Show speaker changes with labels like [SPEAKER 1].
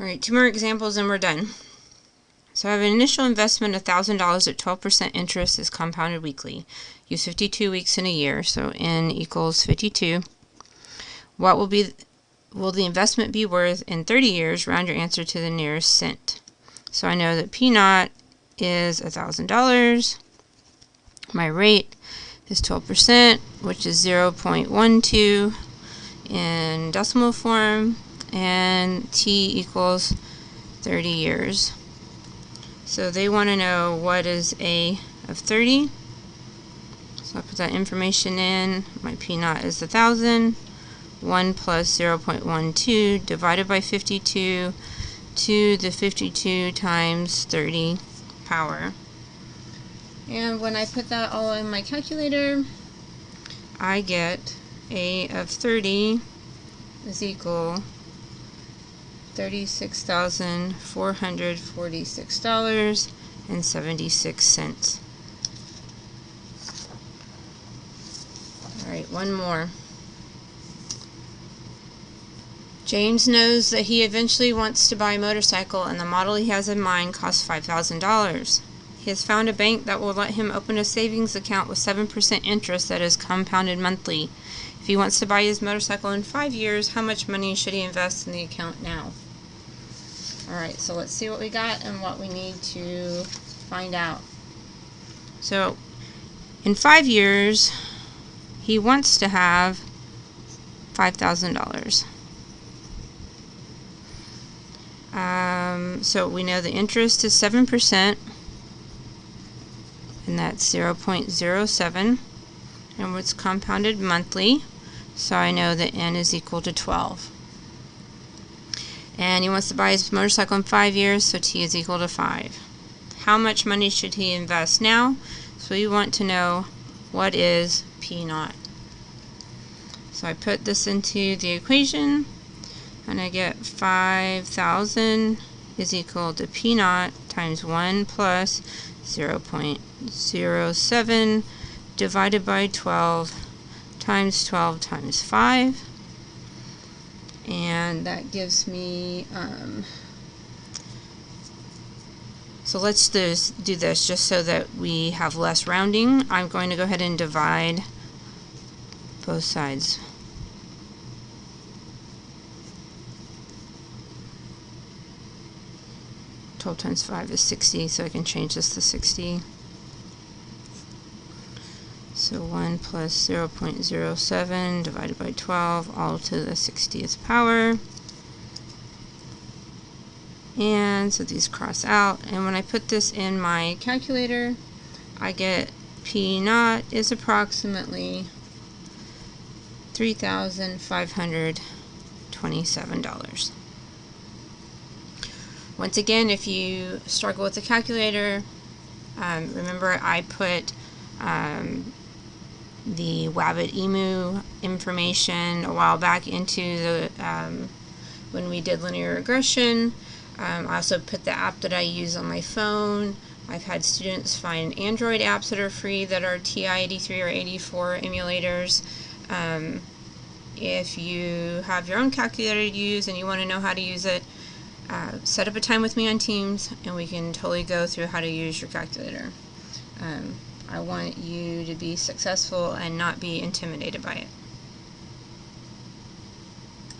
[SPEAKER 1] Alright, 2 more examples and we're done. So I have an initial investment of $1,000 at 12% interest is compounded weekly. Use 52 weeks in a year, so N equals 52. What will the investment be worth in 30 years? Round your answer to the nearest cent. So I know that P naught is $1,000. My rate is 12%, which is 0.12 in decimal form, and T equals 30 years. So they want to know what is A of 30. So I put that information in. My P naught is 1,000. 1 plus 0.12 divided by 52 to the 52 times 30 power. And when I put that all in my calculator, I get A of 30 is equal $36,446.76. Alright, one more. James knows that he eventually wants to buy a motorcycle, and the model he has in mind costs $5,000. He has found a bank that will let him open a savings account with 7% interest that is compounded monthly. If he wants to buy his motorcycle in 5 years, how much money should he invest in the account now? Alright, so let's see what we got and what we need to find out. So, in 5 years, he wants to have $5,000. So we know the interest is 7%, and that's 0.07, and it's compounded monthly, so I know that N is equal to 12. And he wants to buy his motorcycle in 5 years, so T is equal to 5. How much money should he invest now? So we want to know what is P naught. So I put this into the equation, and I get 5,000 is equal to P naught times 1 plus 0.07 divided by 12 times 12 times 5. And that gives me, so let's do this just so that we have less rounding. I'm going to go ahead and divide both sides. 12 times 5 is 60, so I can change this to 60. So 1 plus 0.07 divided by 12, all to the 60th power. And so these cross out, and when I put this in my calculator, I get P naught is approximately $3,527. Once again, if you struggle with the calculator, remember I put the Wabbit Emu information a while back into the when we did linear regression. I also put the app that I use on my phone. I've had students find Android apps that are free that are TI-83 or 84 emulators. If you have your own calculator to use and you want to know how to use it, set up a time with me on Teams and we can totally go through how to use your calculator. I want you to be successful and not be intimidated by it.